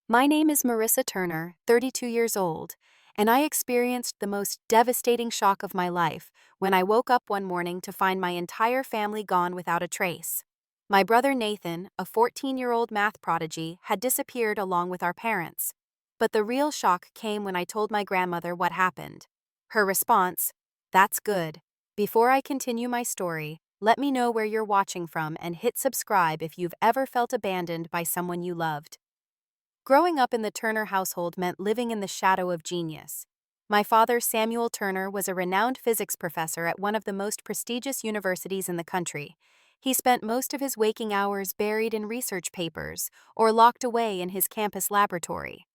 My name is Marissa Turner, 32 years old, and I experienced the most devastating shock of my life when I woke up one morning to find my entire family gone without a trace. My brother Nathan, a 14-year-old math prodigy, had disappeared along with our parents. But the real shock came when I told my grandmother what happened. Her response, "That's good. Before I continue my story, let me know where you're watching from and hit subscribe if you've ever felt abandoned by someone you loved." Growing up in the Turner household meant living in the shadow of genius. My father, Samuel Turner, was a renowned physics professor at one of the most prestigious universities in the country. He spent most of his waking hours buried in research papers or locked away in his campus laboratory.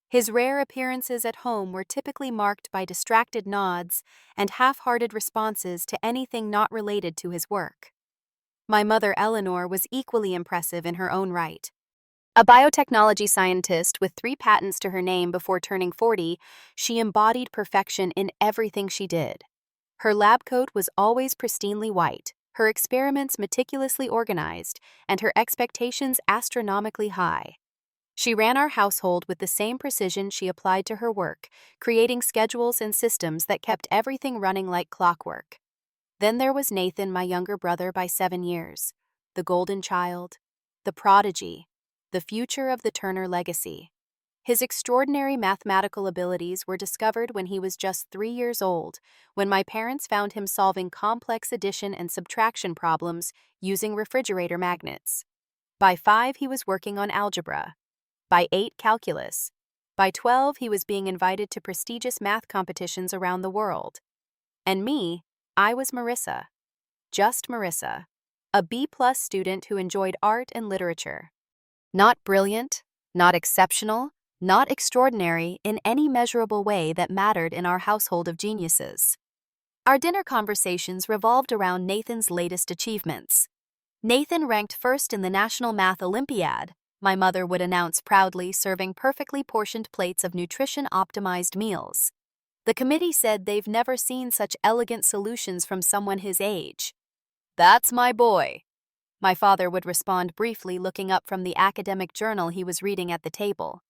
His rare appearances at home were typically marked by distracted nods and half-hearted responses to anything not related to his work. My mother, Eleanor, was equally impressive in her own right. A biotechnology scientist with 3 patents to her name before turning 40, she embodied perfection in everything she did. Her lab coat was always pristinely white, her experiments meticulously organized, and her expectations astronomically high. She ran our household with the same precision she applied to her work, creating schedules and systems that kept everything running like clockwork. Then there was Nathan, my younger brother by 7 years, the golden child, the prodigy, the future of the Turner legacy. His extraordinary mathematical abilities were discovered when he was just 3 years old, when my parents found him solving complex addition and subtraction problems using refrigerator magnets. By 5, he was working on algebra. By 8, calculus. By 12, he was being invited to prestigious math competitions around the world. And me, I was Marissa. Just Marissa. A B-plus student who enjoyed art and literature. Not brilliant, not exceptional, not extraordinary in any measurable way that mattered in our household of geniuses. Our dinner conversations revolved around Nathan's latest achievements. Nathan ranked first in the National Math Olympiad, my mother would announce proudly, serving perfectly portioned plates of nutrition-optimized meals. The committee said they've never seen such elegant solutions from someone his age. "That's my boy," my father would respond briefly, looking up from the academic journal he was reading at the table.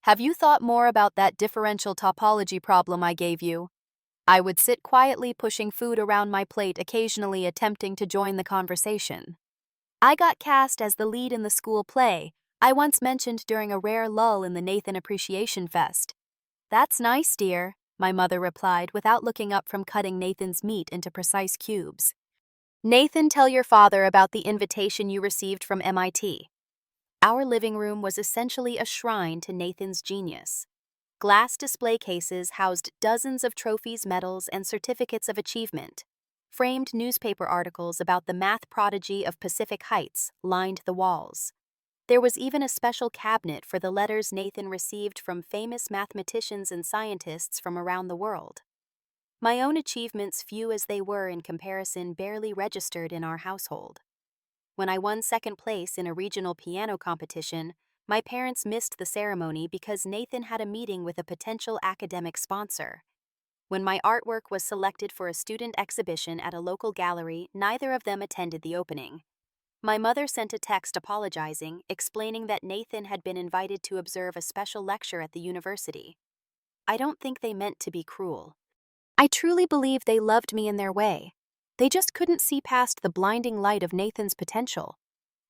"Have you thought more about that differential topology problem I gave you?" I would sit quietly pushing food around my plate, occasionally attempting to join the conversation. I got cast as the lead in the school play I once mentioned during a rare lull in the Nathan Appreciation Fest. "That's nice, dear," my mother replied without looking up from cutting Nathan's meat into precise cubes. "Nathan, tell your father about the invitation you received from MIT." Our living room was essentially a shrine to Nathan's genius. Glass display cases housed dozens of trophies, medals, and certificates of achievement. Framed newspaper articles about the math prodigy of Pacific Heights lined the walls. There was even a special cabinet for the letters Nathan received from famous mathematicians and scientists from around the world. My own achievements, few as they were in comparison, barely registered in our household. When I won second place in a regional piano competition, my parents missed the ceremony because Nathan had a meeting with a potential academic sponsor. When my artwork was selected for a student exhibition at a local gallery, neither of them attended the opening. My mother sent a text apologizing, explaining that Nathan had been invited to observe a special lecture at the university. I don't think they meant to be cruel. I truly believe they loved me in their way. They just couldn't see past the blinding light of Nathan's potential.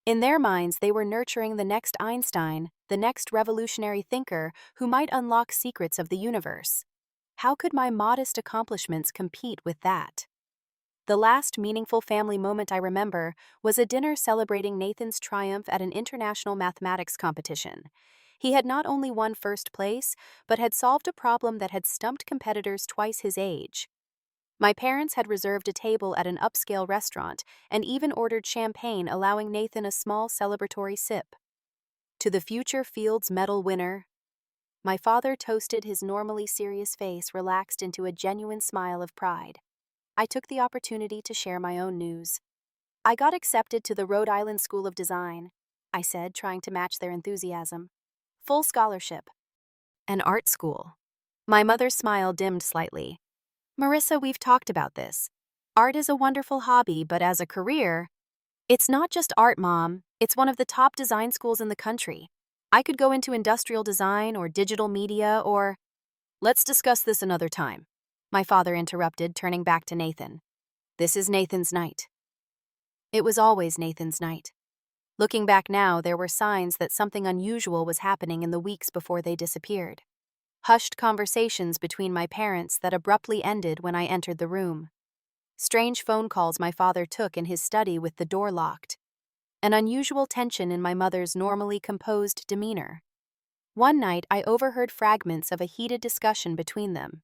In their minds, they were nurturing the next Einstein, the next revolutionary thinker who might unlock secrets of the universe. How could my modest accomplishments compete with that? The last meaningful family moment I remember was a dinner celebrating Nathan's triumph at an international mathematics competition. He had not only won first place, but had solved a problem that had stumped competitors twice his age. My parents had reserved a table at an upscale restaurant and even ordered champagne, allowing Nathan a small celebratory sip. "To the future Fields Medal winner." My father toasted, his normally serious face relaxed into a genuine smile of pride. I took the opportunity to share my own news. "I got accepted to the Rhode Island School of Design," I said, trying to match their enthusiasm. "Full scholarship." "An art school." My mother's smile dimmed slightly. "Marissa, we've talked about this. Art is a wonderful hobby, but as a career..." "It's not just art, Mom. It's one of the top design schools in the country. I could go into industrial design or digital media or— Let's discuss this another time, my father interrupted, turning back to Nathan. This is Nathan's night. It was always Nathan's night. Looking back now, there were signs that something unusual was happening in the weeks before they disappeared. Hushed conversations between my parents that abruptly ended when I entered the room. Strange phone calls my father took in his study with the door locked. An unusual tension in my mother's normally composed demeanor. One night, I overheard fragments of a heated discussion between them.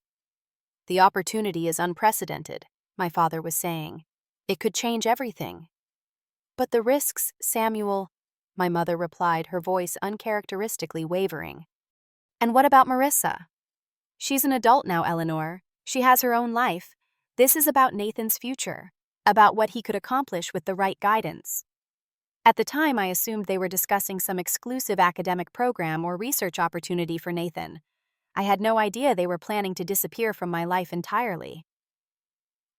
The opportunity is unprecedented, my father was saying. It could change everything. But the risks, Samuel, my mother replied, her voice uncharacteristically wavering. And what about Marissa? She's an adult now, Eleanor. She has her own life. This is about Nathan's future, about what he could accomplish with the right guidance. At the time, I assumed they were discussing some exclusive academic program or research opportunity for Nathan. I had no idea they were planning to disappear from my life entirely.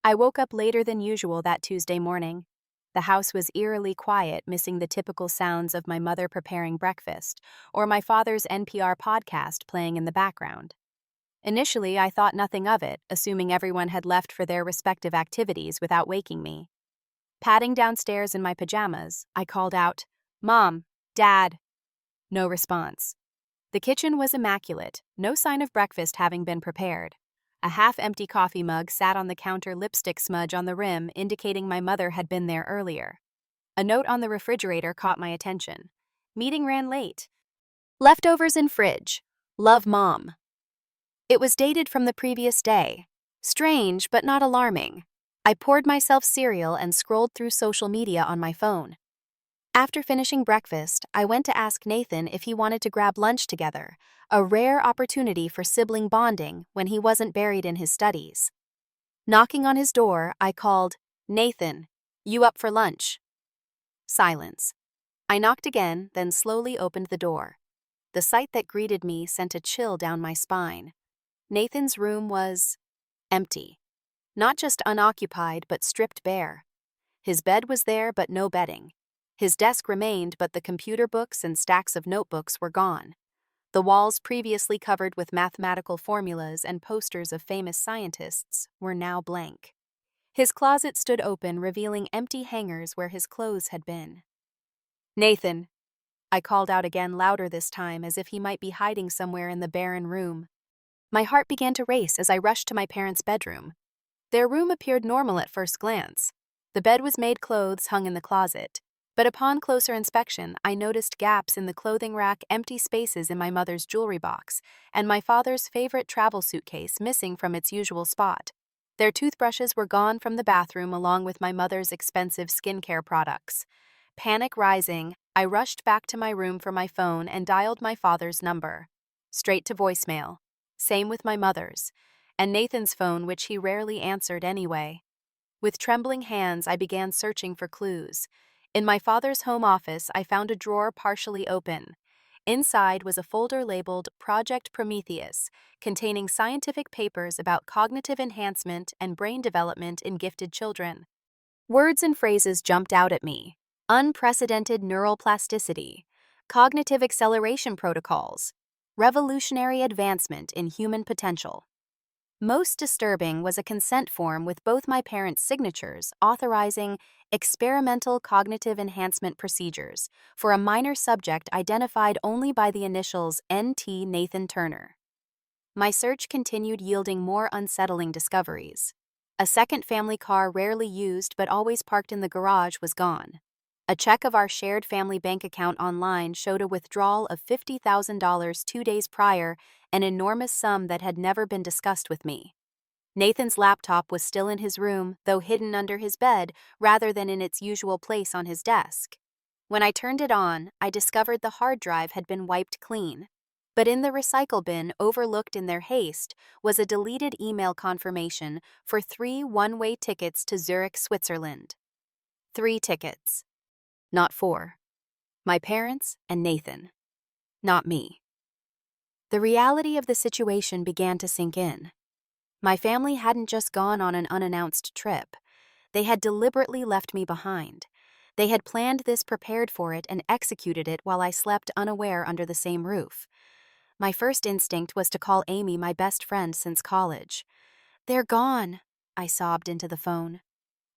I woke up later than usual that Tuesday morning. The house was eerily quiet, missing the typical sounds of my mother preparing breakfast or my father's NPR podcast playing in the background. Initially, I thought nothing of it, assuming everyone had left for their respective activities without waking me. Padding downstairs in my pajamas, I called out, "Mom, Dad." No response. The kitchen was immaculate, no sign of breakfast having been prepared. A half-empty coffee mug sat on the counter, lipstick smudge on the rim indicating my mother had been there earlier. A note on the refrigerator caught my attention. Meeting ran late. Leftovers in fridge. Love, Mom. It was dated from the previous day. Strange, but not alarming. I poured myself cereal and scrolled through social media on my phone. After finishing breakfast, I went to ask Nathan if he wanted to grab lunch together, a rare opportunity for sibling bonding when he wasn't buried in his studies. Knocking on his door, I called, "Nathan, you up for lunch?" Silence. I knocked again, then slowly opened the door. The sight that greeted me sent a chill down my spine. Nathan's room was empty. Not just unoccupied, but stripped bare. His bed was there, but no bedding. His desk remained, but the computer books and stacks of notebooks were gone. The walls, previously covered with mathematical formulas and posters of famous scientists, were now blank. His closet stood open, revealing empty hangers where his clothes had been. "Nathan," I called out again, louder this time, as if he might be hiding somewhere in the barren room. My heart began to race as I rushed to my parents' bedroom. Their room appeared normal at first glance. The bed was made, clothes hung in the closet. But upon closer inspection, I noticed gaps in the clothing rack, empty spaces in my mother's jewelry box, and my father's favorite travel suitcase missing from its usual spot. Their toothbrushes were gone from the bathroom along with my mother's expensive skincare products. Panic rising, I rushed back to my room for my phone and dialed my father's number. Straight to voicemail. Same with my mother's. And Nathan's phone, which he rarely answered anyway. With trembling hands, I began searching for clues. In my father's home office, I found a drawer partially open. Inside was a folder labeled Project Prometheus, containing scientific papers about cognitive enhancement and brain development in gifted children. Words and phrases jumped out at me. Unprecedented neural plasticity, cognitive acceleration protocols, revolutionary advancement in human potential. Most disturbing was a consent form with both my parents' signatures authorizing experimental cognitive enhancement procedures for a minor subject identified only by the initials NT Nathan Turner. My search continued, yielding more unsettling discoveries. A second family car, rarely used but always parked in the garage, was gone. A check of our shared family bank account online showed a withdrawal of $50,000 2 days prior, an enormous sum that had never been discussed with me. Nathan's laptop was still in his room, though hidden under his bed rather than in its usual place on his desk. When I turned it on, I discovered the hard drive had been wiped clean. But in the recycle bin, overlooked in their haste, was a deleted email confirmation for 3 one-way tickets to Zurich, Switzerland. 3 tickets. Not 4. My parents and Nathan. Not me. The reality of the situation began to sink in. My family hadn't just gone on an unannounced trip. They had deliberately left me behind. They had planned this, prepared for it, and executed it while I slept unaware under the same roof. My first instinct was to call Amy, my best friend since college. "They're gone," I sobbed into the phone.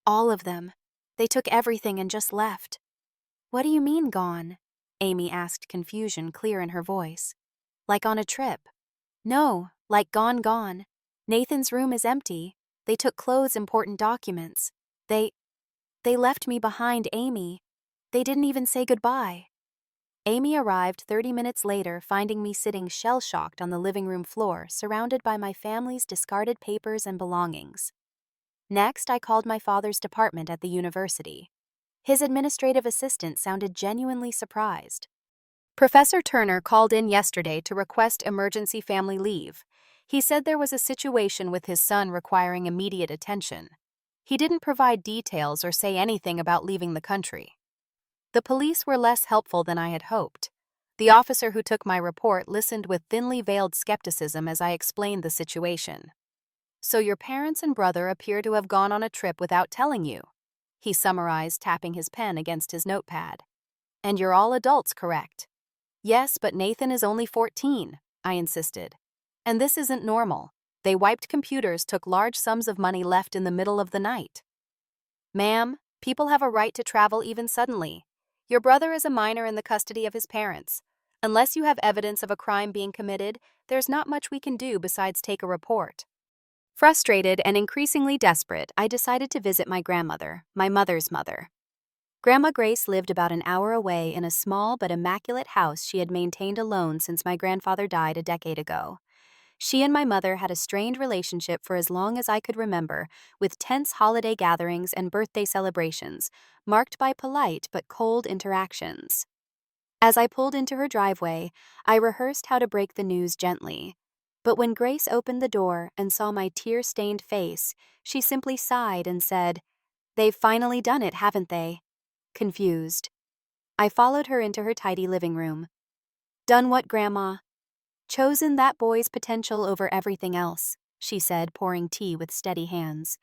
"All of them. They took everything and just left." "What do you mean gone?" Amy asked, confusion clear in her voice. "Like on a trip?" "No, like gone. Nathan's room is empty. They took clothes, important documents. They left me behind, Amy. They didn't even say goodbye." Amy arrived 30 minutes later, finding me sitting shell-shocked on the living room floor, surrounded by my family's discarded papers and belongings. Next, I called my father's department at the university. His administrative assistant sounded genuinely surprised. "Professor Turner called in yesterday to request emergency family leave. He said there was a situation with his son requiring immediate attention. He didn't provide details or say anything about leaving the country." The police were less helpful than I had hoped. The officer who took my report listened with thinly veiled skepticism as I explained the situation. "So your parents and brother appear to have gone on a trip without telling you," he summarized, tapping his pen against his notepad. "And you're all adults, correct?" "Yes, but Nathan is only 14, I insisted. "And this isn't normal. They wiped computers, took large sums of money, left in the middle of the night." "Ma'am, people have a right to travel even suddenly. Your brother is a minor in the custody of his parents. Unless you have evidence of a crime being committed, there's not much we can do besides take a report." Frustrated and increasingly desperate, I decided to visit my grandmother, my mother's mother. Grandma Grace lived about an hour away in a small but immaculate house she had maintained alone since my grandfather died a decade ago. She and my mother had a strained relationship for as long as I could remember, with tense holiday gatherings and birthday celebrations, marked by polite but cold interactions. As I pulled into her driveway, I rehearsed how to break the news gently. But when Grace opened the door and saw my tear-stained face, she simply sighed and said, "They've finally done it, haven't they?" Confused. I followed her into her tidy living room. "Done what, Grandma?" "Chosen that boy's potential over everything else," she said, pouring tea with steady hands.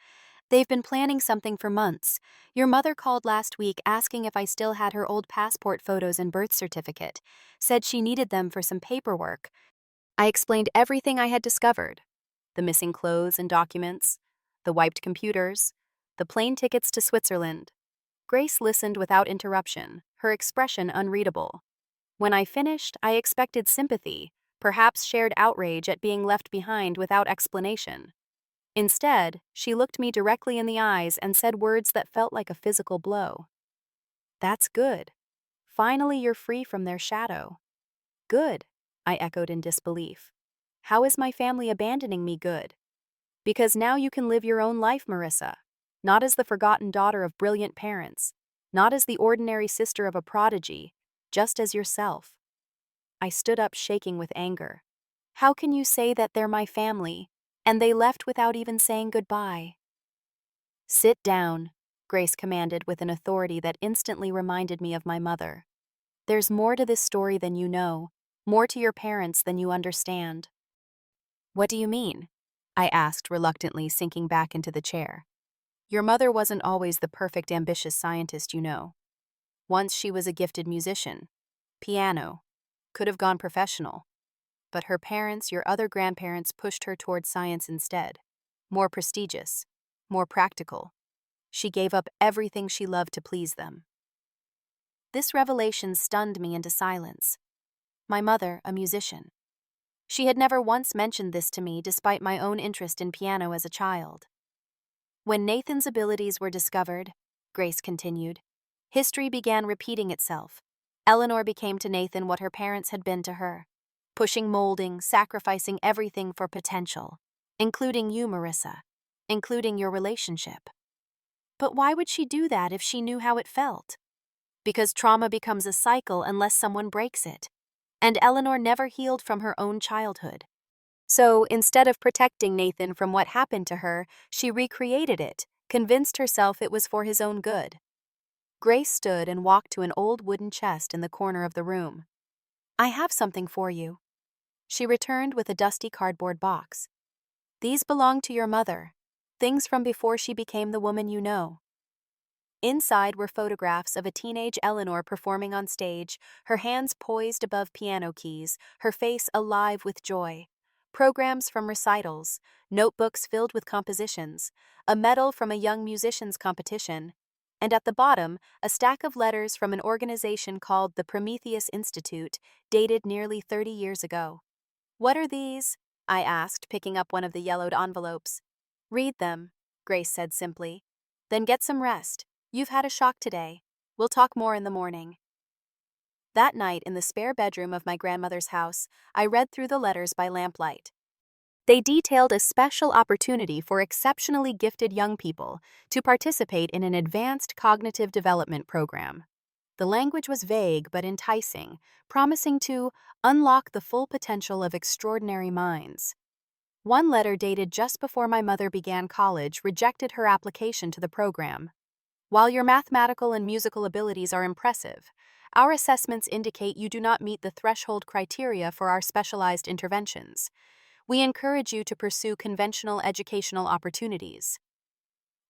"They've been planning something for months. Your mother called last week asking if I still had her old passport photos and birth certificate. Said she needed them for some paperwork." I explained everything I had discovered: the missing clothes and documents, the wiped computers, the plane tickets to Switzerland. Grace listened without interruption, her expression unreadable. When I finished, I expected sympathy, perhaps shared outrage at being left behind without explanation. Instead, she looked me directly in the eyes and said words that felt like a physical blow. "That's good. Finally, you're free from their shadow." "Good," I echoed in disbelief. "How is my family abandoning me good?" "Because now you can live your own life, Marissa. Not as the forgotten daughter of brilliant parents, not as the ordinary sister of a prodigy, just as yourself." I stood up, shaking with anger. "How can you say that they're my family, and they left without even saying goodbye?" "Sit down," Grace commanded with an authority that instantly reminded me of my mother. "There's more to this story than you know, more to your parents than you understand." "What do you mean?" I asked reluctantly, sinking back into the chair. "Your mother wasn't always the perfect, ambitious scientist, you know. Once she was a gifted musician. Piano. Could have gone professional. But her parents, your other grandparents, pushed her toward science instead. More prestigious. More practical. She gave up everything she loved to please them." This revelation stunned me into silence. My mother, a musician. She had never once mentioned this to me, despite my own interest in piano as a child. "When Nathan's abilities were discovered," Grace continued, "history began repeating itself. Eleanor became to Nathan what her parents had been to her, pushing, molding, sacrificing everything for potential, including you, Marissa, including your relationship." "But why would she do that if she knew how it felt?" "Because trauma becomes a cycle unless someone breaks it. And Eleanor never healed from her own childhood. So instead of protecting Nathan from what happened to her, she recreated it, convinced herself it was for his own good." Grace stood and walked to an old wooden chest in the corner of the room. "I have something for you." She returned with a dusty cardboard box. "These belong to your mother, things from before she became the woman you know." Inside were photographs of a teenage Eleanor performing on stage, her hands poised above piano keys, her face alive with joy. Programs from recitals, notebooks filled with compositions, a medal from a young musicians competition, and at the bottom, a stack of letters from an organization called the Prometheus Institute, dated nearly 30 years ago. "What are these?" I asked, picking up one of the yellowed envelopes. "Read them," Grace said simply. "Then get some rest. You've had a shock today. We'll talk more in the morning." That night, in the spare bedroom of my grandmother's house, I read through the letters by lamplight. They detailed a special opportunity for exceptionally gifted young people to participate in an advanced cognitive development program. The language was vague but enticing, promising to unlock the full potential of extraordinary minds. One letter dated just before my mother began college rejected her application to the program. "While your mathematical and musical abilities are impressive, our assessments indicate you do not meet the threshold criteria for our specialized interventions. We encourage you to pursue conventional educational opportunities."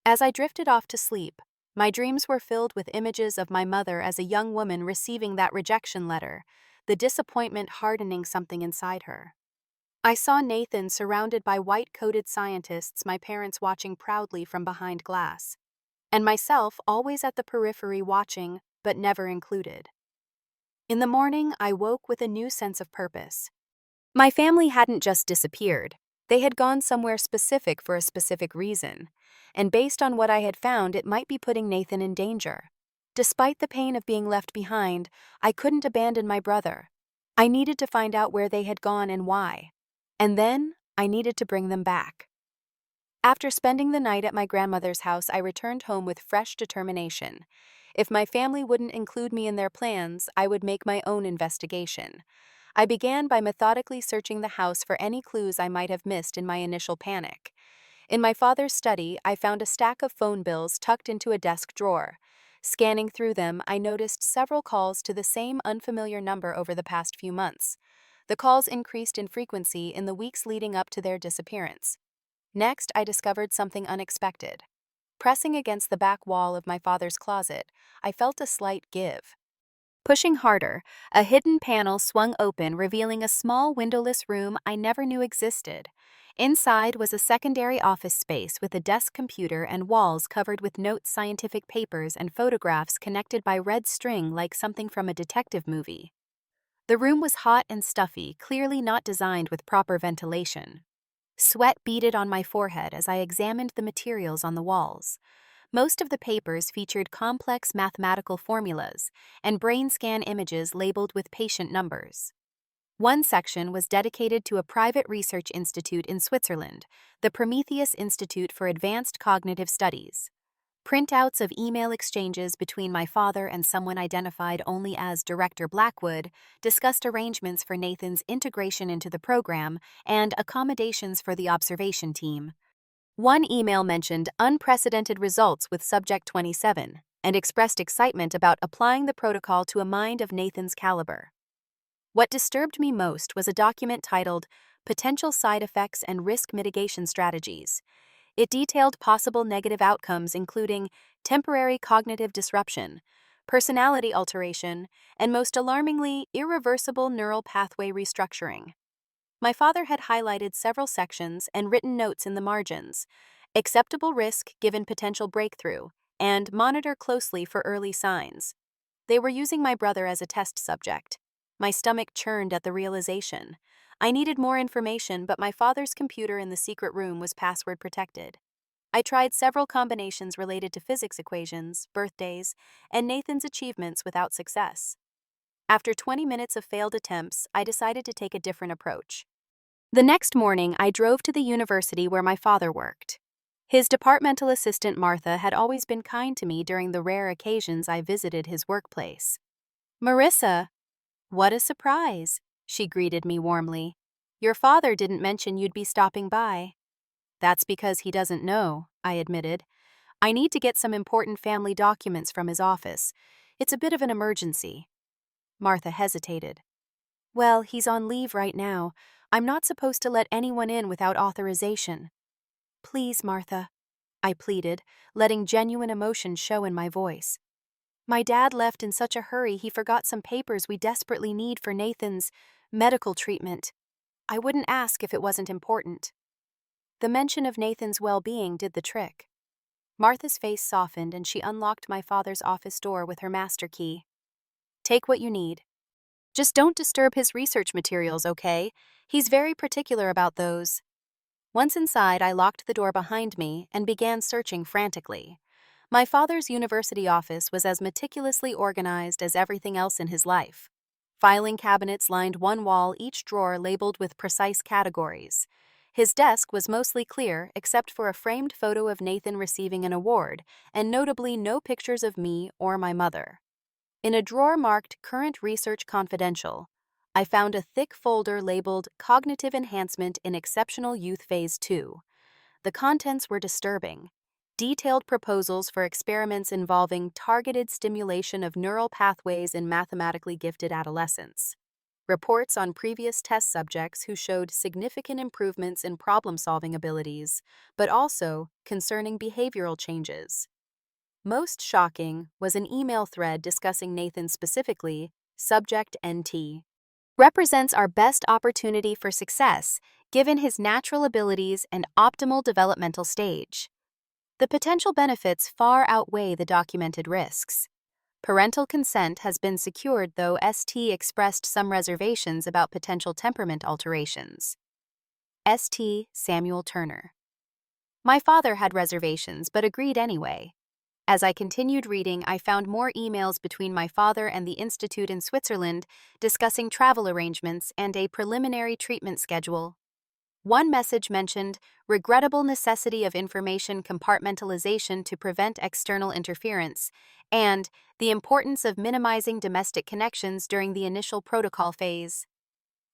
As I drifted off to sleep, my dreams were filled with images of my mother as a young woman receiving that rejection letter, the disappointment hardening something inside her. I saw Nathan surrounded by white-coated scientists, my parents watching proudly from behind glass, and myself always at the periphery watching, but never included. In the morning, I woke with a new sense of purpose. My family hadn't just disappeared. They had gone somewhere specific for a specific reason, and based on what I had found, it might be putting Nathan in danger. Despite the pain of being left behind, I couldn't abandon my brother. I needed to find out where they had gone and why. And then, I needed to bring them back. After spending the night at my grandmother's house, I returned home with fresh determination. If my family wouldn't include me in their plans, I would make my own investigation. I began by methodically searching the house for any clues I might have missed in my initial panic. In my father's study, I found a stack of phone bills tucked into a desk drawer. Scanning through them, I noticed several calls to the same unfamiliar number over the past few months. The calls increased in frequency in the weeks leading up to their disappearance. Next, I discovered something unexpected. Pressing against the back wall of my father's closet, I felt a slight give. Pushing harder, a hidden panel swung open, revealing a small windowless room I never knew existed. Inside was a secondary office space with a desk computer and walls covered with notes, scientific papers, and photographs connected by red string like something from a detective movie. The room was hot and stuffy, clearly not designed with proper ventilation. Sweat beaded on my forehead as I examined the materials on the walls. Most of the papers featured complex mathematical formulas and brain scan images labeled with patient numbers. One section was dedicated to a private research institute in Switzerland, the Prometheus Institute for Advanced Cognitive Studies. Printouts of email exchanges between my father and someone identified only as Director Blackwood discussed arrangements for Nathan's integration into the program and accommodations for the observation team. One email mentioned unprecedented results with Subject 27 and expressed excitement about applying the protocol to a mind of Nathan's caliber. What disturbed me most was a document titled Potential Side Effects and Risk Mitigation Strategies. It detailed possible negative outcomes including temporary cognitive disruption, personality alteration, and most alarmingly, irreversible neural pathway restructuring. My father had highlighted several sections and written notes in the margins: acceptable risk given potential breakthrough, and monitor closely for early signs. They were using my brother as a test subject. My stomach churned at the realization. I needed more information, but my father's computer in the secret room was password protected. I tried several combinations related to physics equations, birthdays, and Nathan's achievements without success. After 20 minutes of failed attempts, I decided to take a different approach. The next morning, I drove to the university where my father worked. His departmental assistant Martha had always been kind to me during the rare occasions I visited his workplace. "Marissa, what a surprise," she greeted me warmly. "Your father didn't mention you'd be stopping by." "That's because he doesn't know," I admitted. "I need to get some important family documents from his office. It's a bit of an emergency." Martha hesitated. "Well, he's on leave right now. I'm not supposed to let anyone in without authorization." "Please, Martha." I pleaded, letting genuine emotion show in my voice. My dad left in such a hurry he forgot some papers we desperately need for Nathan's medical treatment. I wouldn't ask if it wasn't important. The mention of Nathan's well-being did the trick. Martha's face softened and she unlocked my father's office door with her master key. Take what you need. Just don't disturb his research materials, okay? He's very particular about those. Once inside, I locked the door behind me and began searching frantically. My father's university office was as meticulously organized as everything else in his life. Filing cabinets lined one wall, each drawer labeled with precise categories. His desk was mostly clear except for a framed photo of Nathan receiving an award, and notably no pictures of me or my mother. In a drawer marked Current Research Confidential, I found a thick folder labeled Cognitive Enhancement in Exceptional Youth Phase 2. The contents were disturbing. Detailed proposals for experiments involving targeted stimulation of neural pathways in mathematically gifted adolescents. Reports on previous test subjects who showed significant improvements in problem-solving abilities, but also concerning behavioral changes. Most shocking was an email thread discussing Nathan specifically, subject NT. Represents our best opportunity for success, given his natural abilities and optimal developmental stage. The potential benefits far outweigh the documented risks. Parental consent has been secured, though ST expressed some reservations about potential temperament alterations. ST Samuel Turner. My father had reservations but agreed anyway. As I continued reading, I found more emails between my father and the institute in Switzerland discussing travel arrangements and a preliminary treatment schedule. One message mentioned regrettable necessity of information compartmentalization to prevent external interference, and the importance of minimizing domestic connections during the initial protocol phase.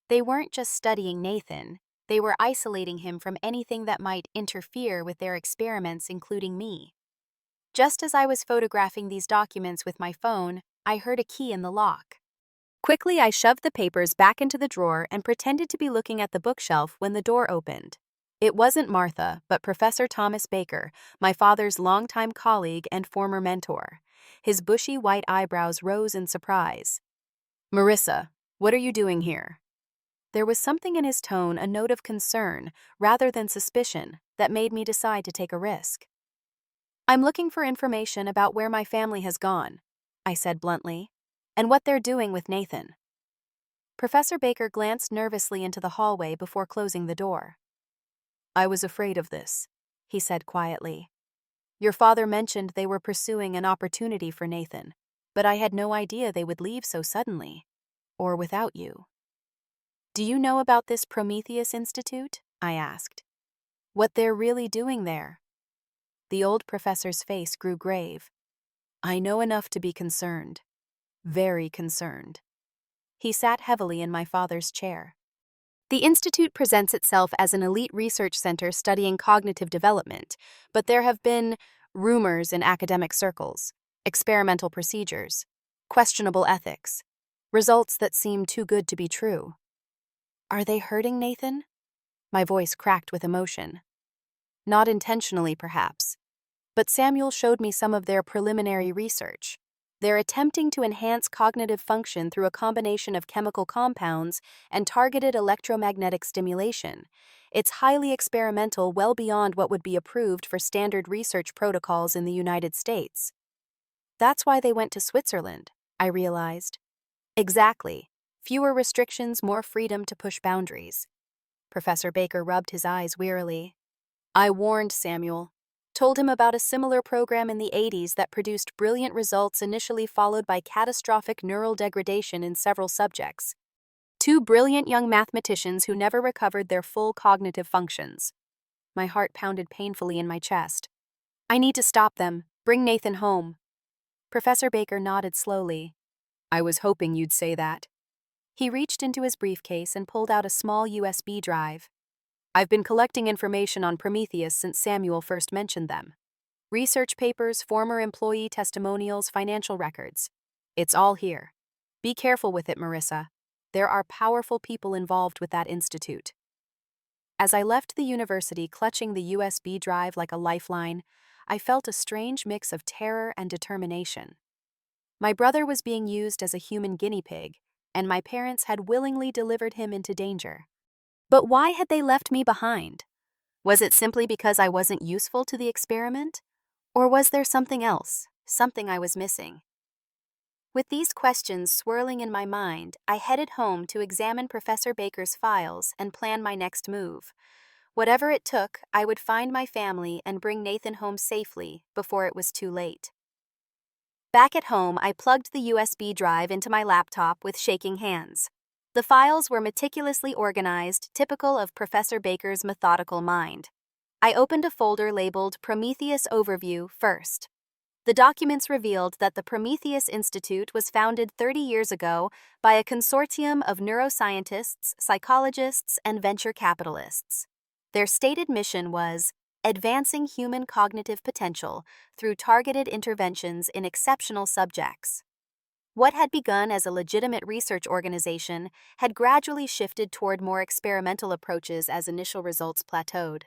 They weren't just studying Nathan, they were isolating him from anything that might interfere with their experiments, including me. Just as I was photographing these documents with my phone, I heard a key in the lock. Quickly, I shoved the papers back into the drawer and pretended to be looking at the bookshelf when the door opened. It wasn't Martha, but Professor Thomas Baker, my father's longtime colleague and former mentor. His bushy white eyebrows rose in surprise. "Marissa, what are you doing here?" There was something in his tone, a note of concern, rather than suspicion, that made me decide to take a risk. "I'm looking for information about where my family has gone," I said bluntly, "and what they're doing with Nathan." Professor Baker glanced nervously into the hallway before closing the door. "I was afraid of this," he said quietly. "Your father mentioned they were pursuing an opportunity for Nathan, but I had no idea they would leave so suddenly, or without you." "Do you know about this Prometheus Institute?" I asked. "What they're really doing there?" The old professor's face grew grave. "I know enough to be concerned. Very concerned." He sat heavily in my father's chair. "The institute presents itself as an elite research center studying cognitive development, but there have been rumors in academic circles, experimental procedures, questionable ethics, results that seem too good to be true." "Are they hurting Nathan?" My voice cracked with emotion. "Not intentionally, perhaps. But Samuel showed me some of their preliminary research. They're attempting to enhance cognitive function through a combination of chemical compounds and targeted electromagnetic stimulation. It's highly experimental, well beyond what would be approved for standard research protocols in the United States." "That's why they went to Switzerland," I realized. "Exactly. Fewer restrictions, more freedom to push boundaries." Professor Baker rubbed his eyes wearily. "I warned Samuel. Told him about a similar program in the 80s that produced brilliant results initially followed by catastrophic neural degradation in several subjects. 2 brilliant young mathematicians who never recovered their full cognitive functions." My heart pounded painfully in my chest. "I need to stop them. Bring Nathan home." Professor Baker nodded slowly. "I was hoping you'd say that." He reached into his briefcase and pulled out a small USB drive. "I've been collecting information on Prometheus since Samuel first mentioned them. Research papers, former employee testimonials, financial records. It's all here. Be careful with it, Marissa. There are powerful people involved with that institute." As I left the university clutching the USB drive like a lifeline, I felt a strange mix of terror and determination. My brother was being used as a human guinea pig, and my parents had willingly delivered him into danger. But why had they left me behind? Was it simply because I wasn't useful to the experiment? Or was there something else, something I was missing? With these questions swirling in my mind, I headed home to examine Professor Baker's files and plan my next move. Whatever it took, I would find my family and bring Nathan home safely before it was too late. Back at home, I plugged the USB drive into my laptop with shaking hands. The files were meticulously organized, typical of Professor Baker's methodical mind. I opened a folder labeled Prometheus Overview first. The documents revealed that the Prometheus Institute was founded 30 years ago by a consortium of neuroscientists, psychologists, and venture capitalists. Their stated mission was advancing human cognitive potential through targeted interventions in exceptional subjects. What had begun as a legitimate research organization had gradually shifted toward more experimental approaches as initial results plateaued.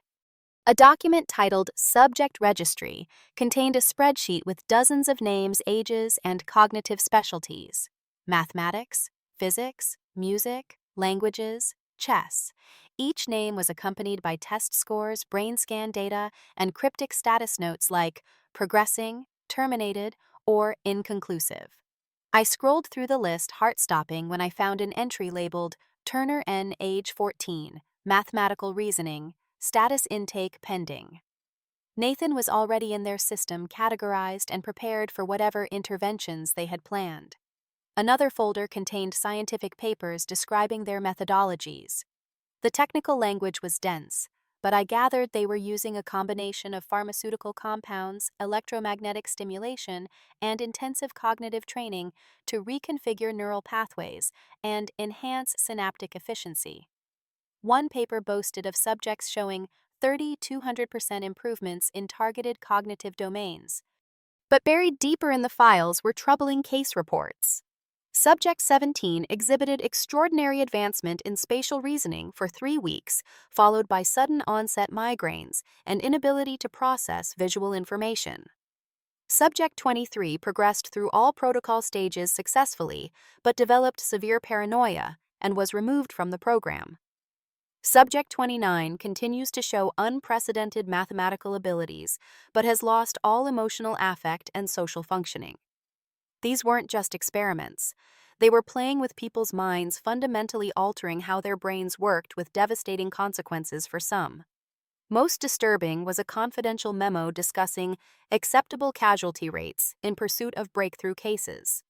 A document titled Subject Registry contained a spreadsheet with dozens of names, ages, and cognitive specialties: mathematics, physics, music, languages, chess. Each name was accompanied by test scores, brain scan data, and cryptic status notes like progressing, terminated, or inconclusive. I scrolled through the list, heart-stopping, when I found an entry labeled Turner N. age 14, mathematical reasoning, status intake pending. Nathan was already in their system, categorized and prepared for whatever interventions they had planned. Another folder contained scientific papers describing their methodologies. The technical language was dense, but I gathered they were using a combination of pharmaceutical compounds, electromagnetic stimulation, and intensive cognitive training to reconfigure neural pathways and enhance synaptic efficiency. One paper boasted of subjects showing 200% improvements in targeted cognitive domains. But buried deeper in the files were troubling case reports. Subject 17 exhibited extraordinary advancement in spatial reasoning for 3 weeks, followed by sudden onset migraines and inability to process visual information. Subject 23 progressed through all protocol stages successfully, but developed severe paranoia and was removed from the program. Subject 29 continues to show unprecedented mathematical abilities, but has lost all emotional affect and social functioning. These weren't just experiments. They were playing with people's minds, fundamentally altering how their brains worked, with devastating consequences for some. Most disturbing was a confidential memo discussing acceptable casualty rates in pursuit of breakthrough cases.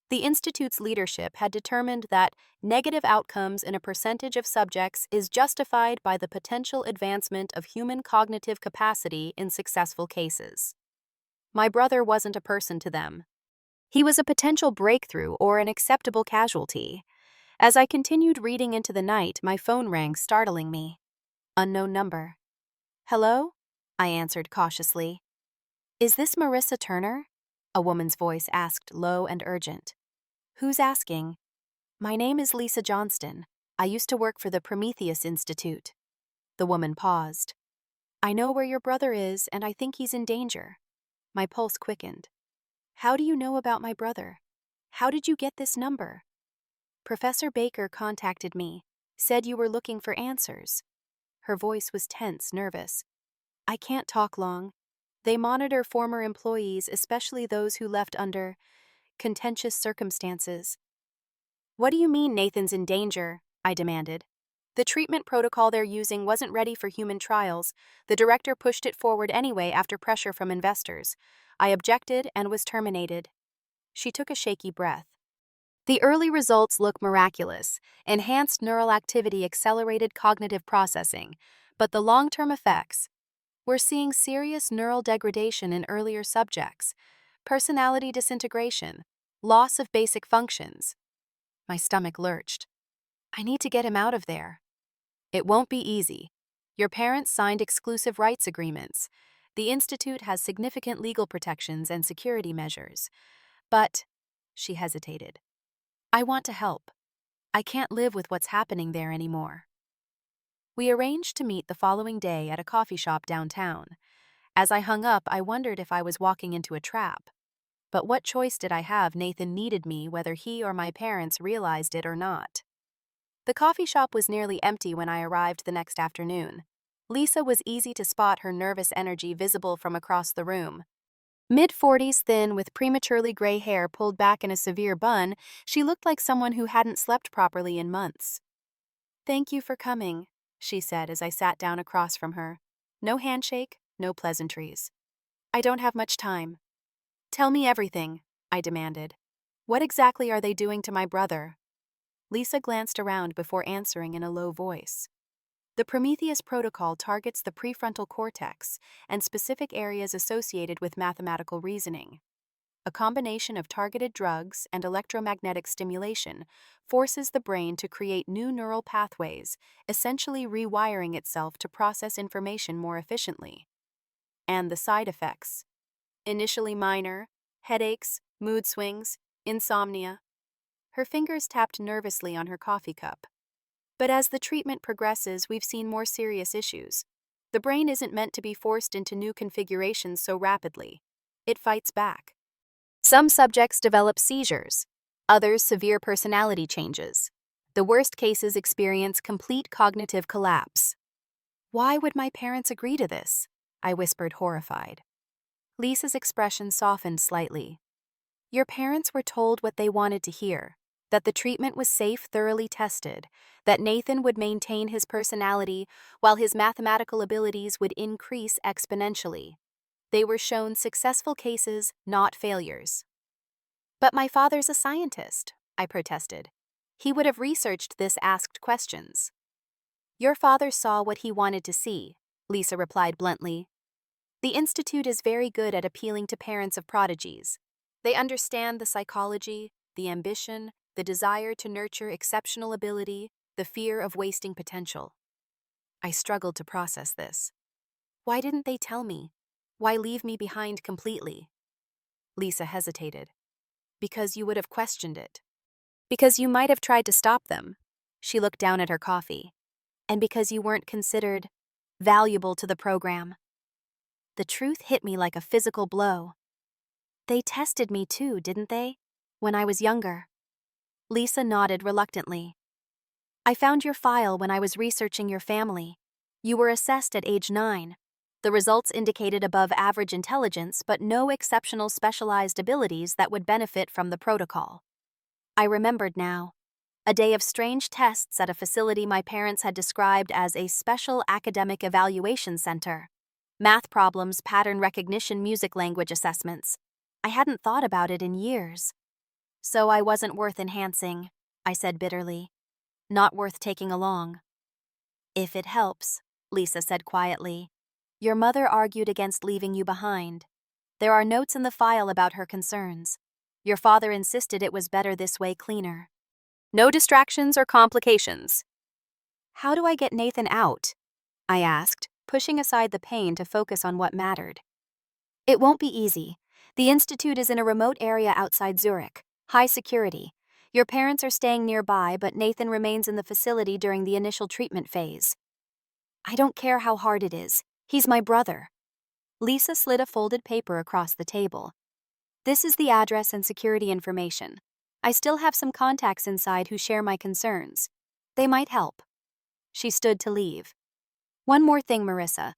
The Institute's leadership had determined that negative outcomes in a percentage of subjects is justified by the potential advancement of human cognitive capacity in successful cases. My brother wasn't a person to them. He was a potential breakthrough or an acceptable casualty. As I continued reading into the night, my phone rang, startling me. Unknown number. "Hello?" I answered cautiously. "Is this Marissa Turner?" A woman's voice asked, low and urgent. "Who's asking?" "My name is Lisa Johnston. I used to work for the Prometheus Institute." The woman paused. "I know where your brother is, and I think he's in danger." My pulse quickened. "How do you know about my brother? How did you get this number?" "Professor Baker contacted me, said you were looking for answers." Her voice was tense, nervous. "I can't talk long. They monitor former employees, especially those who left under contentious circumstances." "What do you mean Nathan's in danger?" I demanded. "The treatment protocol they're using wasn't ready for human trials. The director pushed it forward anyway after pressure from investors. I objected and was terminated." She took a shaky breath. "The early results look miraculous. Enhanced neural activity, accelerated cognitive processing. But the long-term effects? We're seeing serious neural degradation in earlier subjects, personality disintegration, loss of basic functions." My stomach lurched. "I need to get him out of there." "It won't be easy. Your parents signed exclusive rights agreements. The Institute has significant legal protections and security measures. But," she hesitated, "I want to help. I can't live with what's happening there anymore." We arranged to meet the following day at a coffee shop downtown. As I hung up, I wondered if I was walking into a trap. But what choice did I have? Nathan needed me whether he or my parents realized it or not. The coffee shop was nearly empty when I arrived the next afternoon. Lisa was easy to spot, her nervous energy visible from across the room. Mid-40s, thin, with prematurely gray hair pulled back in a severe bun, she looked like someone who hadn't slept properly in months. "Thank you for coming," she said as I sat down across from her. No handshake, no pleasantries. "I don't have much time." "Tell me everything," I demanded. "What exactly are they doing to my brother?" Lisa glanced around before answering in a low voice. "The Prometheus protocol targets the prefrontal cortex and specific areas associated with mathematical reasoning. A combination of targeted drugs and electromagnetic stimulation forces the brain to create new neural pathways, essentially rewiring itself to process information more efficiently. And the side effects: initially minor, headaches, mood swings, insomnia." Her fingers tapped nervously on her coffee cup. "But as the treatment progresses, we've seen more serious issues. The brain isn't meant to be forced into new configurations so rapidly. It fights back. Some subjects develop seizures, others severe personality changes. The worst cases experience complete cognitive collapse." "Why would my parents agree to this?" I whispered, horrified. Lisa's expression softened slightly. "Your parents were told what they wanted to hear, that the treatment was safe, thoroughly tested, that Nathan would maintain his personality while his mathematical abilities would increase exponentially. They were shown successful cases, not failures." "But my father's a scientist," I protested. "He would have researched this, asked questions." "Your father saw what he wanted to see," Lisa replied bluntly. "The Institute is very good at appealing to parents of prodigies. They understand the psychology, the ambition, the desire to nurture exceptional ability, the fear of wasting potential." I struggled to process this. Why didn't they tell me? Why leave me behind completely? Lisa hesitated. "Because you would have questioned it. Because you might have tried to stop them." She looked down at her coffee. "And because you weren't considered valuable to the program." The truth hit me like a physical blow. "They tested me too, didn't they? When I was younger." Lisa nodded reluctantly. "I found your file when I was researching your family. You were assessed at age 9. The results indicated above average intelligence but no exceptional specialized abilities that would benefit from the protocol." I remembered now. A day of strange tests at a facility my parents had described as a special academic evaluation center. Math problems, pattern recognition, music language assessments. I hadn't thought about it in years. "So I wasn't worth enhancing," I said bitterly. "Not worth taking along." "If it helps," Lisa said quietly. "Your mother argued against leaving you behind. There are notes in the file about her concerns. Your father insisted it was better this way, cleaner. No distractions or complications." "How do I get Nathan out?" I asked, pushing aside the pain to focus on what mattered. "It won't be easy. The Institute is in a remote area outside Zurich, high security. Your parents are staying nearby, but Nathan remains in the facility during the initial treatment phase." "I don't care how hard it is. He's my brother." Lisa slid a folded paper across the table. "This is the address and security information. I still have some contacts inside who share my concerns. They might help." She stood to leave. "One more thing, Marissa.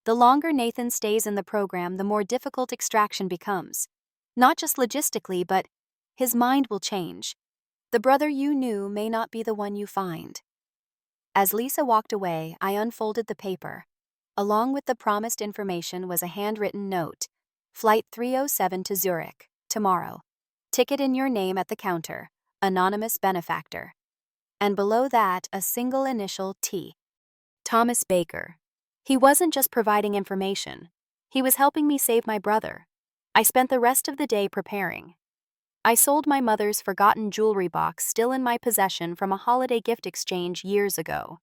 The longer Nathan stays in the program, the more difficult extraction becomes. Not just logistically, but his mind will change. The brother you knew may not be the one you find." As Lisa walked away, I unfolded the paper. Along with the promised information was a handwritten note. "Flight 307 to Zurich, tomorrow. Ticket in your name at the counter. Anonymous benefactor." And below that, a single initial T. Thomas Baker. He wasn't just providing information. He was helping me save my brother. I spent the rest of the day preparing. I sold my mother's forgotten jewelry box, still in my possession from a holiday gift exchange years ago.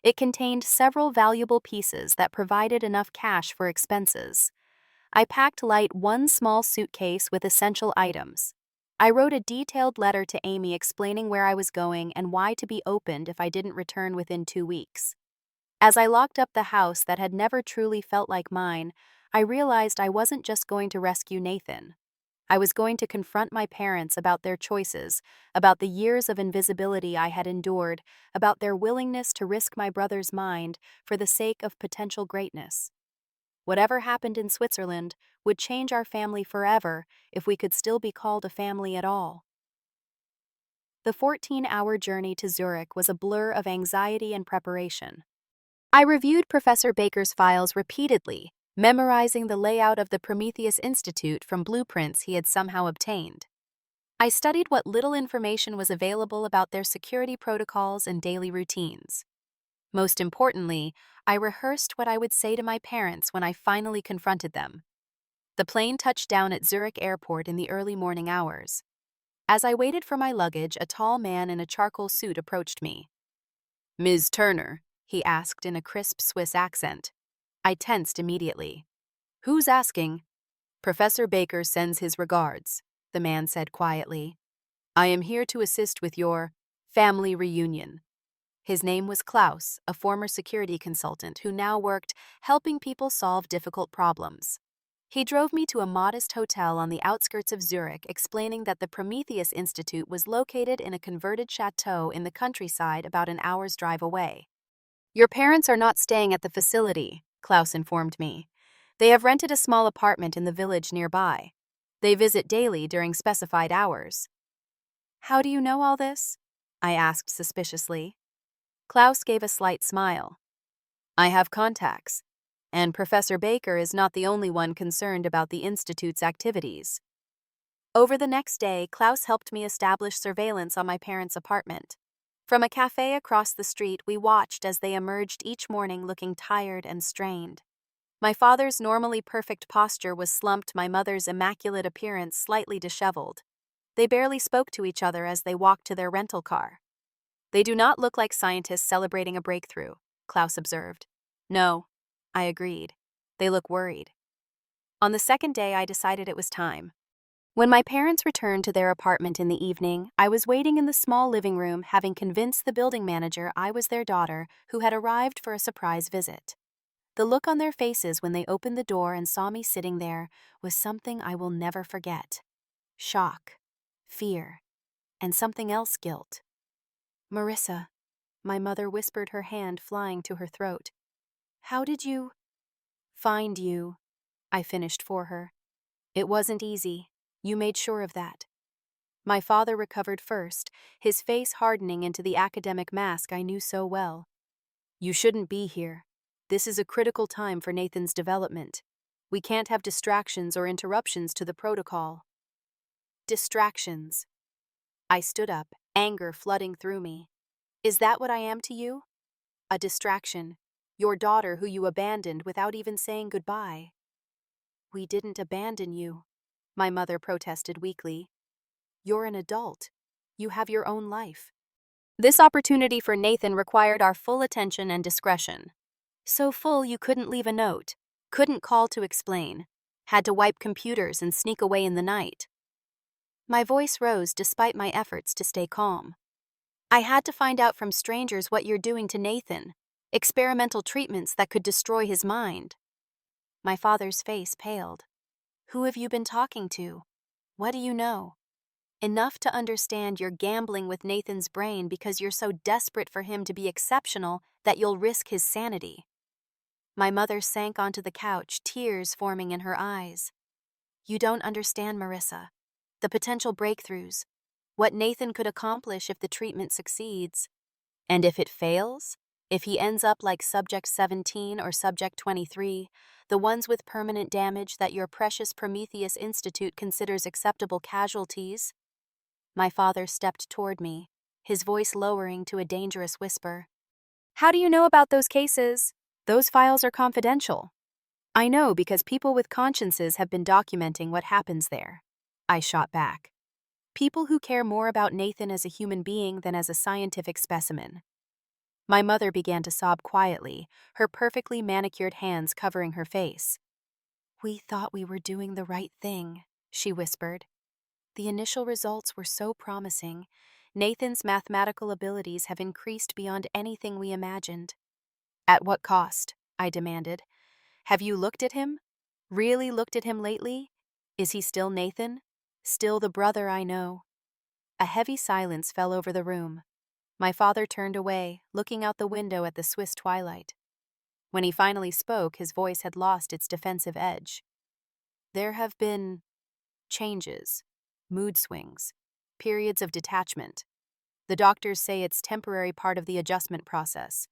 It contained several valuable pieces that provided enough cash for expenses. I packed light, one small suitcase with essential items. I wrote a detailed letter to Amy explaining where I was going and why to be opened if I didn't return within 2 weeks. As I locked up the house that had never truly felt like mine, I realized I wasn't just going to rescue Nathan. I was going to confront my parents about their choices, about the years of invisibility I had endured, about their willingness to risk my brother's mind for the sake of potential greatness. Whatever happened in Switzerland would change our family forever if we could still be called a family at all. The 14-hour journey to Zurich was a blur of anxiety and preparation. I reviewed Professor Baker's files repeatedly, memorizing the layout of the Prometheus Institute from blueprints he had somehow obtained. I studied what little information was available about their security protocols and daily routines. Most importantly, I rehearsed what I would say to my parents when I finally confronted them. The plane touched down at Zurich Airport in the early morning hours. As I waited for my luggage, a tall man in a charcoal suit approached me. "Ms. Turner," he asked in a crisp Swiss accent. I tensed immediately. "Who's asking?" "Professor Baker sends his regards," the man said quietly. "I am here to assist with your family reunion." His name was Klaus, a former security consultant who now worked helping people solve difficult problems. He drove me to a modest hotel on the outskirts of Zurich, explaining that the Prometheus Institute was located in a converted chateau in the countryside about an hour's drive away. "Your parents are not staying at the facility," Klaus informed me. "They have rented a small apartment in the village nearby. They visit daily during specified hours." "How do you know all this?" I asked suspiciously. Klaus gave a slight smile. "I have contacts, and Professor Baker is not the only one concerned about the Institute's activities." Over the next day, Klaus helped me establish surveillance on my parents' apartment. From a cafe across the street, we watched as they emerged each morning looking tired and strained. My father's normally perfect posture was slumped, my mother's immaculate appearance slightly disheveled. They barely spoke to each other as they walked to their rental car. "They do not look like scientists celebrating a breakthrough," Klaus observed. "No," I agreed. "They look worried." On the second day, I decided it was time. When my parents returned to their apartment in the evening, I was waiting in the small living room, having convinced the building manager I was their daughter who had arrived for a surprise visit. The look on their faces when they opened the door and saw me sitting there was something I will never forget. Shock, fear, and something else, guilt. "Marissa," my mother whispered, her hand flying to her throat. "How did you—" "Find you," I finished for her. "It wasn't easy. You made sure of that." My father recovered first, his face hardening into the academic mask I knew so well. "You shouldn't be here. This is a critical time for Nathan's development. We can't have distractions or interruptions to the protocol." Distractions. I stood up, anger flooding through me. "Is that what I am to you? A distraction. Your daughter who you abandoned without even saying goodbye." "We didn't abandon you," my mother protested weakly. "You're an adult. You have your own life." This opportunity for Nathan required our full attention and discretion. So full you couldn't leave a note, couldn't call to explain, had to wipe computers and sneak away in the night. My voice rose despite my efforts to stay calm. "I had to find out from strangers what you're doing to Nathan, experimental treatments that could destroy his mind." My father's face paled. "Who have you been talking to? What do you know?" "Enough to understand you're gambling with Nathan's brain because you're so desperate for him to be exceptional that you'll risk his sanity." My mother sank onto the couch, tears forming in her eyes. "You don't understand, Marissa. The potential breakthroughs, what Nathan could accomplish if the treatment succeeds. And if it fails? If he ends up like Subject 17 or Subject 23, the ones with permanent damage that your precious Prometheus Institute considers acceptable casualties?" My father stepped toward me, his voice lowering to a dangerous whisper. "How do you know about those cases? Those files are confidential." "I know because people with consciences have been documenting what happens there," I shot back. "People who care more about Nathan as a human being than as a scientific specimen." My mother began to sob quietly, her perfectly manicured hands covering her face. "We thought we were doing the right thing," she whispered. "The initial results were so promising. Nathan's mathematical abilities have increased beyond anything we imagined." At what cost? I demanded. Have you looked at him? Really looked at him lately? Is he still Nathan? Still the brother I know? A heavy silence fell over the room. My father turned away, looking out the window at the Swiss twilight. When he finally spoke, his voice had lost its defensive edge. There have been changes, mood swings, periods of detachment. The doctors say it's temporary part of the adjustment process.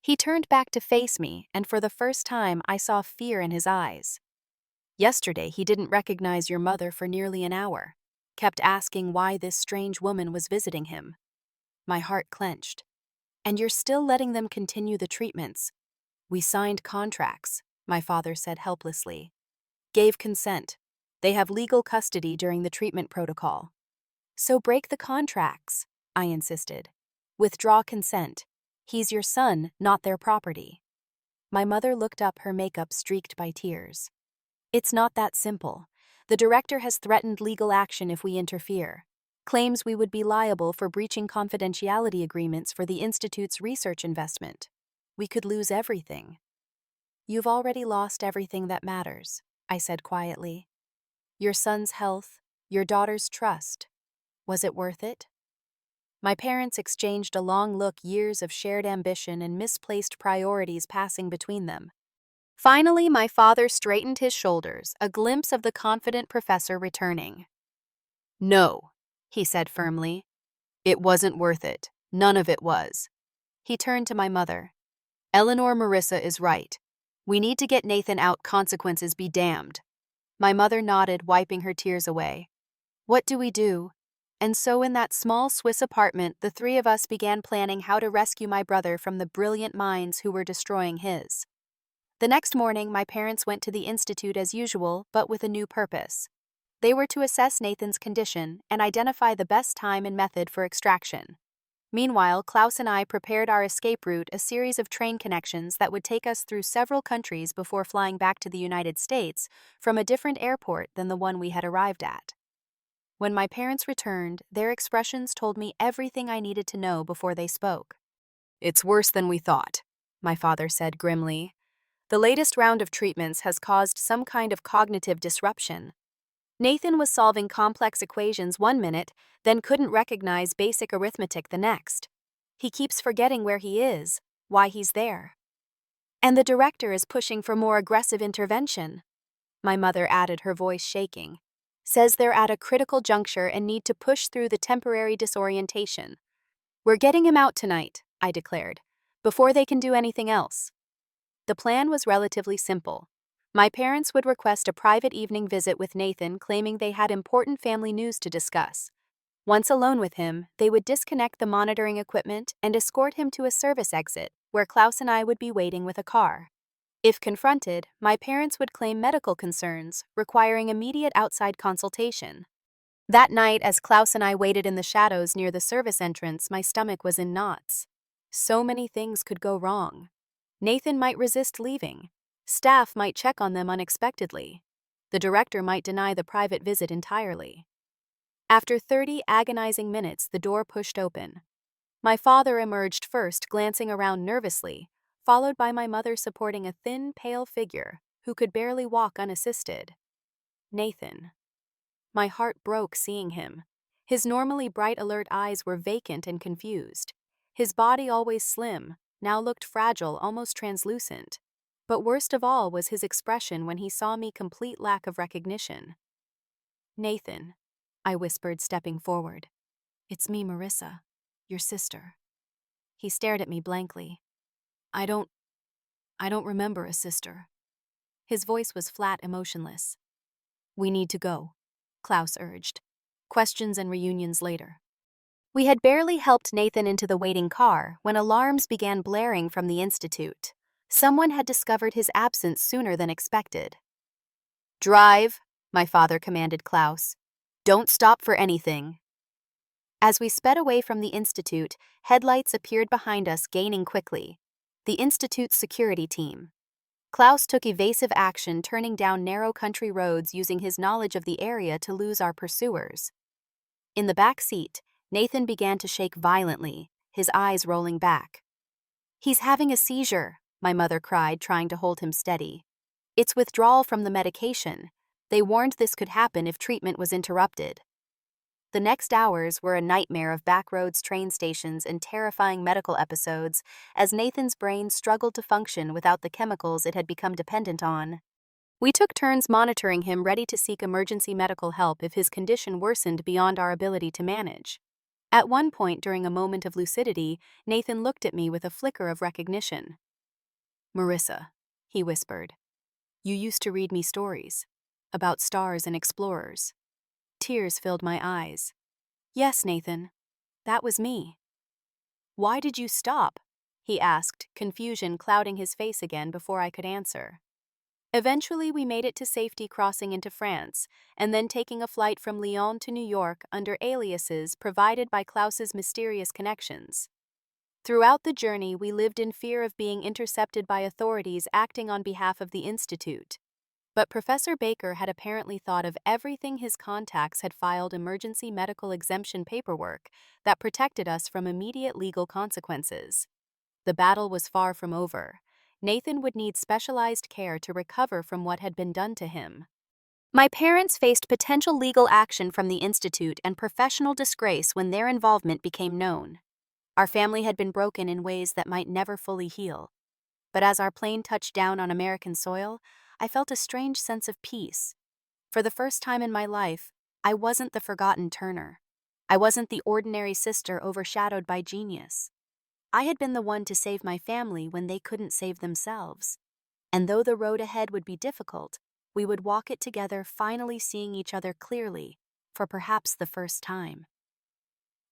He turned back to face me, and for the first time I saw fear in his eyes. Yesterday he didn't recognize your mother for nearly an hour, kept asking why this strange woman was visiting him. My heart clenched. And you're still letting them continue the treatments. We signed contracts, my father said helplessly. Gave consent. They have legal custody during the treatment protocol. So break the contracts, I insisted. Withdraw consent. He's your son, not their property. My mother looked up, her makeup streaked by tears. It's not that simple. The director has threatened legal action if we interfere. Claims we would be liable for breaching confidentiality agreements for the Institute's research investment. We could lose everything. You've already lost everything that matters, I said quietly. Your son's health, your daughter's trust. Was it worth it? My parents exchanged a long look, years of shared ambition and misplaced priorities passing between them. Finally, my father straightened his shoulders, a glimpse of the confident professor returning. No, he said firmly. It wasn't worth it. None of it was. He turned to my mother. Eleanor Marissa is right. We need to get Nathan out, consequences be damned. My mother nodded, wiping her tears away. What do we do? And so in that small Swiss apartment, the three of us began planning how to rescue my brother from the brilliant minds who were destroying his. The next morning, my parents went to the institute as usual, but with a new purpose. They were to assess Nathan's condition and identify the best time and method for extraction. Meanwhile, Klaus and I prepared our escape route, a series of train connections that would take us through several countries before flying back to the United States from a different airport than the one we had arrived at. When my parents returned, their expressions told me everything I needed to know before they spoke. It's worse than we thought, my father said grimly. The latest round of treatments has caused some kind of cognitive disruption. Nathan was solving complex equations one minute, then couldn't recognize basic arithmetic the next. He keeps forgetting where he is, why he's there. And the director is pushing for more aggressive intervention. My mother added, her voice shaking. Says they're at a critical juncture and need to push through the temporary disorientation. We're getting him out tonight, I declared, before they can do anything else. The plan was relatively simple. My parents would request a private evening visit with Nathan, claiming they had important family news to discuss. Once alone with him, they would disconnect the monitoring equipment and escort him to a service exit, where Klaus and I would be waiting with a car. If confronted, my parents would claim medical concerns, requiring immediate outside consultation. That night, as Klaus and I waited in the shadows near the service entrance, my stomach was in knots. So many things could go wrong. Nathan might resist leaving. Staff might check on them unexpectedly. The director might deny the private visit entirely. After 30 agonizing minutes, the door pushed open. My father emerged first, glancing around nervously, followed by my mother supporting a thin, pale figure who could barely walk unassisted. Nathan. My heart broke seeing him. His normally bright, alert eyes were vacant and confused. His body, always slim, now looked fragile, almost translucent. But worst of all was his expression when he saw me, complete lack of recognition. Nathan, I whispered, stepping forward. It's me, Marissa, your sister. He stared at me blankly. I don't remember a sister. His voice was flat, emotionless. We need to go, Klaus urged. Questions and reunions later. We had barely helped Nathan into the waiting car when alarms began blaring from the institute. Someone had discovered his absence sooner than expected. Drive, my father commanded Klaus. Don't stop for anything. As we sped away from the institute, headlights appeared behind us, gaining quickly. The institute's security team. Klaus took evasive action, turning down narrow country roads using his knowledge of the area to lose our pursuers. In the back seat, Nathan began to shake violently, his eyes rolling back. "He's having a seizure," my mother cried, trying to hold him steady. "It's withdrawal from the medication. They warned this could happen if treatment was interrupted." The next hours were a nightmare of backroads, train stations, and terrifying medical episodes as Nathan's brain struggled to function without the chemicals it had become dependent on. We took turns monitoring him, ready to seek emergency medical help if his condition worsened beyond our ability to manage. At one point during a moment of lucidity, Nathan looked at me with a flicker of recognition. "Marissa," he whispered, "you used to read me stories about stars and explorers." Tears filled my eyes. "Yes, Nathan, that was me." "Why did you stop?" he asked, confusion clouding his face again before I could answer. Eventually, we made it to safety, crossing into France, and then taking a flight from Lyon to New York under aliases provided by Klaus's mysterious connections. Throughout the journey, we lived in fear of being intercepted by authorities acting on behalf of the Institute. But Professor Baker had apparently thought of everything. His contacts had filed emergency medical exemption paperwork that protected us from immediate legal consequences. The battle was far from over. Nathan would need specialized care to recover from what had been done to him. My parents faced potential legal action from the Institute and professional disgrace when their involvement became known. Our family had been broken in ways that might never fully heal. But as our plane touched down on American soil, I felt a strange sense of peace. For the first time in my life, I wasn't the forgotten Turner. I wasn't the ordinary sister overshadowed by genius. I had been the one to save my family when they couldn't save themselves. And though the road ahead would be difficult, we would walk it together, finally seeing each other clearly, for perhaps the first time.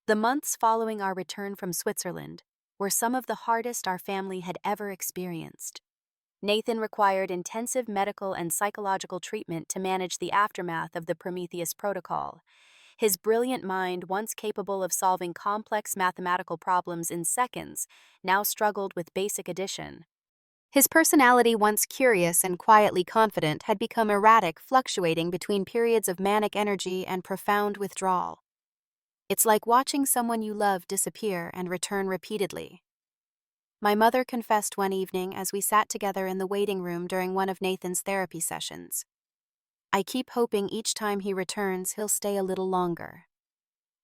The months following our return from Switzerland were some of the hardest our family had ever experienced. Nathan required intensive medical and psychological treatment to manage the aftermath of the Prometheus Protocol. His brilliant mind, once capable of solving complex mathematical problems in seconds, now struggled with basic addition. His personality, once curious and quietly confident, had become erratic, fluctuating between periods of manic energy and profound withdrawal. It's like watching someone you love disappear and return repeatedly. My mother confessed one evening as we sat together in the waiting room during one of Nathan's therapy sessions. "I keep hoping each time he returns he'll stay a little longer."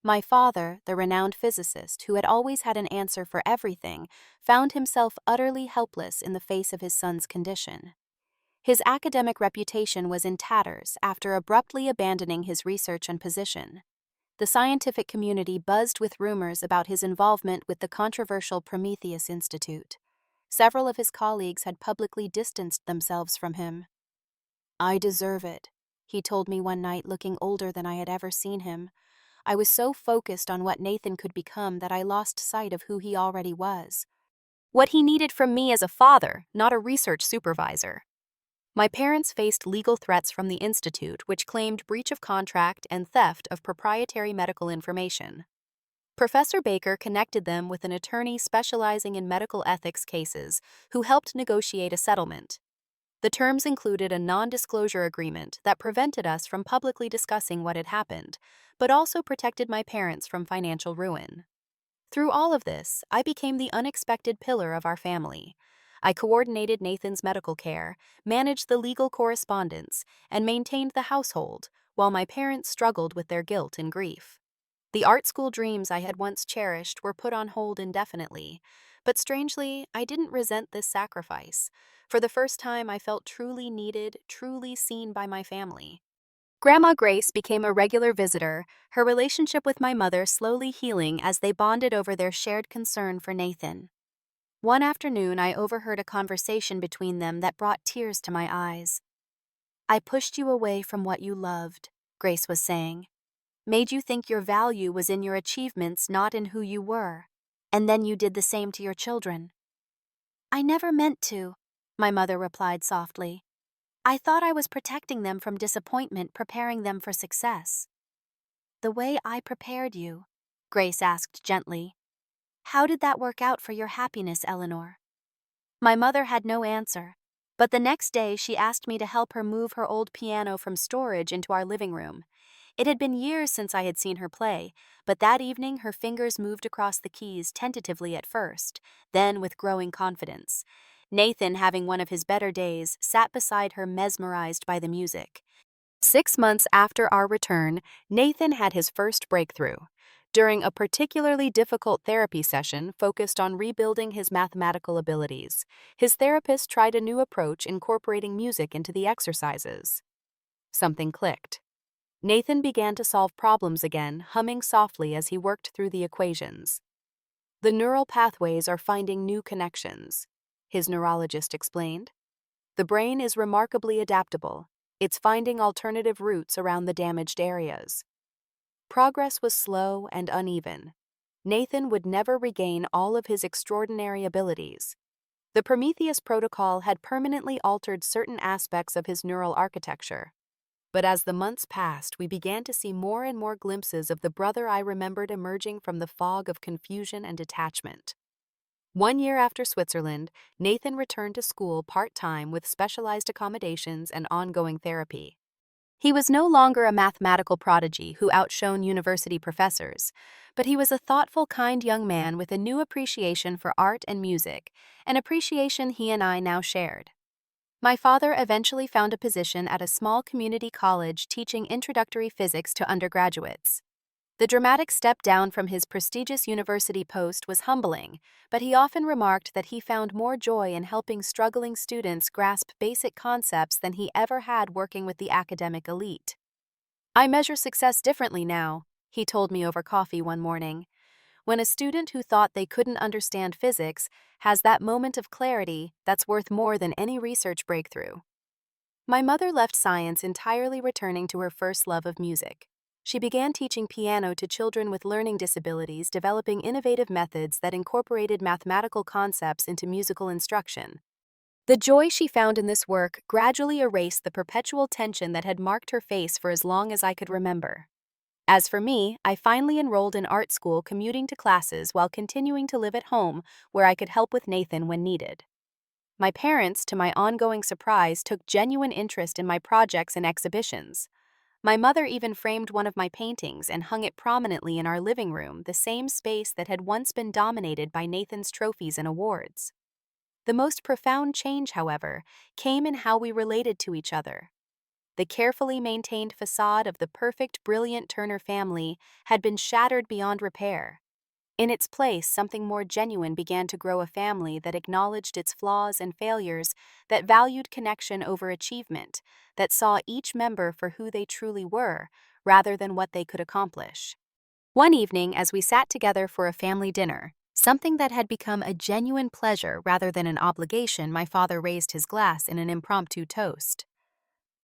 My father, the renowned physicist who had always had an answer for everything, found himself utterly helpless in the face of his son's condition. His academic reputation was in tatters after abruptly abandoning his research and position. The scientific community buzzed with rumors about his involvement with the controversial Prometheus Institute. Several of his colleagues had publicly distanced themselves from him. "I deserve it," he told me one night, looking older than I had ever seen him. "I was so focused on what Nathan could become that I lost sight of who he already was." What he needed from me as a father, not a research supervisor. My parents faced legal threats from the Institute, which claimed breach of contract and theft of proprietary medical information. Professor Baker connected them with an attorney specializing in medical ethics cases who helped negotiate a settlement. The terms included a non-disclosure agreement that prevented us from publicly discussing what had happened, but also protected my parents from financial ruin. Through all of this, I became the unexpected pillar of our family. I coordinated Nathan's medical care, managed the legal correspondence, and maintained the household, while my parents struggled with their guilt and grief. The art school dreams I had once cherished were put on hold indefinitely, but strangely, I didn't resent this sacrifice. For the first time, I felt truly needed, truly seen by my family. Grandma Grace became a regular visitor, her relationship with my mother slowly healing as they bonded over their shared concern for Nathan. One afternoon, I overheard a conversation between them that brought tears to my eyes. "I pushed you away from what you loved," Grace was saying. "Made you think your value was in your achievements, not in who you were. And then you did the same to your children." "I never meant to," my mother replied softly. "I thought I was protecting them from disappointment, preparing them for success." "The way I prepared you?" Grace asked gently. "How did that work out for your happiness, Eleanor?" My mother had no answer, but the next day she asked me to help her move her old piano from storage into our living room. It had been years since I had seen her play, but that evening her fingers moved across the keys tentatively at first, then with growing confidence. Nathan, having one of his better days, sat beside her mesmerized by the music. 6 months after our return, Nathan had his first breakthrough. During a particularly difficult therapy session focused on rebuilding his mathematical abilities, his therapist tried a new approach incorporating music into the exercises. Something clicked. Nathan began to solve problems again, humming softly as he worked through the equations. The neural pathways are finding new connections, his neurologist explained. The brain is remarkably adaptable. It's finding alternative routes around the damaged areas. Progress was slow and uneven. Nathan would never regain all of his extraordinary abilities. The Prometheus protocol had permanently altered certain aspects of his neural architecture. But as the months passed, we began to see more and more glimpses of the brother I remembered emerging from the fog of confusion and detachment. 1 year after Switzerland, Nathan returned to school part-time with specialized accommodations and ongoing therapy. He was no longer a mathematical prodigy who outshone university professors, but he was a thoughtful, kind young man with a new appreciation for art and music, an appreciation he and I now shared. My father eventually found a position at a small community college teaching introductory physics to undergraduates. The dramatic step down from his prestigious university post was humbling, but he often remarked that he found more joy in helping struggling students grasp basic concepts than he ever had working with the academic elite. "I measure success differently now," he told me over coffee one morning. "When a student who thought they couldn't understand physics has that moment of clarity, that's worth more than any research breakthrough." My mother left science entirely, returning to her first love of music. She began teaching piano to children with learning disabilities, developing innovative methods that incorporated mathematical concepts into musical instruction. The joy she found in this work gradually erased the perpetual tension that had marked her face for as long as I could remember. As for me, I finally enrolled in art school, commuting to classes while continuing to live at home where I could help with Nathan when needed. My parents, to my ongoing surprise, took genuine interest in my projects and exhibitions. My mother even framed one of my paintings and hung it prominently in our living room, the same space that had once been dominated by Nathan's trophies and awards. The most profound change, however, came in how we related to each other. The carefully maintained facade of the perfect, brilliant Turner family had been shattered beyond repair. In its place, something more genuine began to grow, a family that acknowledged its flaws and failures, that valued connection over achievement, that saw each member for who they truly were, rather than what they could accomplish. One evening, as we sat together for a family dinner, something that had become a genuine pleasure rather than an obligation, my father raised his glass in an impromptu toast.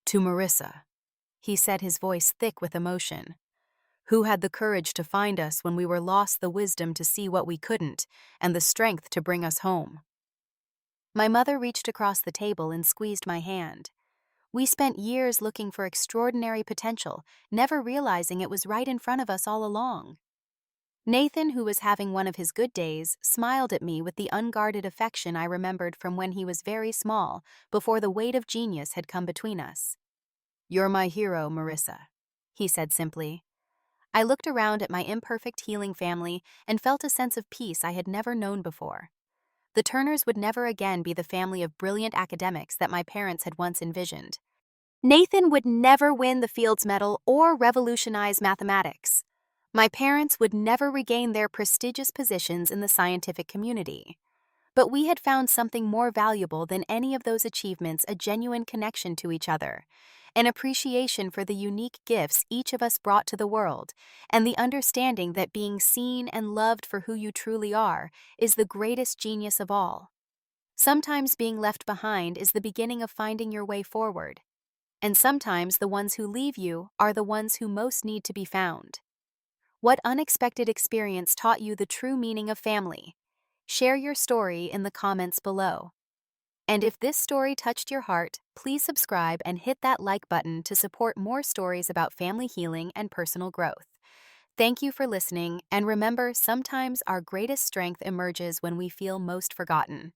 "To Marissa," he said, his voice thick with emotion, "who had the courage to find us when we were lost, the wisdom to see what we couldn't, and the strength to bring us home." My mother reached across the table and squeezed my hand. We spent years looking for extraordinary potential, never realizing it was right in front of us all along. Nathan, who was having one of his good days, smiled at me with the unguarded affection I remembered from when he was very small, before the weight of genius had come between us. "You're my hero, Marissa," he said simply. I looked around at my imperfect, healing family and felt a sense of peace I had never known before. The Turners would never again be the family of brilliant academics that my parents had once envisioned. Nathan would never win the Fields Medal or revolutionize mathematics. My parents would never regain their prestigious positions in the scientific community. But we had found something more valuable than any of those achievements: a genuine connection to each other, an appreciation for the unique gifts each of us brought to the world, and the understanding that being seen and loved for who you truly are is the greatest genius of all. Sometimes being left behind is the beginning of finding your way forward, and sometimes the ones who leave you are the ones who most need to be found. What unexpected experience taught you the true meaning of family? Share your story in the comments below. And if this story touched your heart, please subscribe and hit that like button to support more stories about family healing and personal growth. Thank you for listening, and remember, sometimes our greatest strength emerges when we feel most forgotten.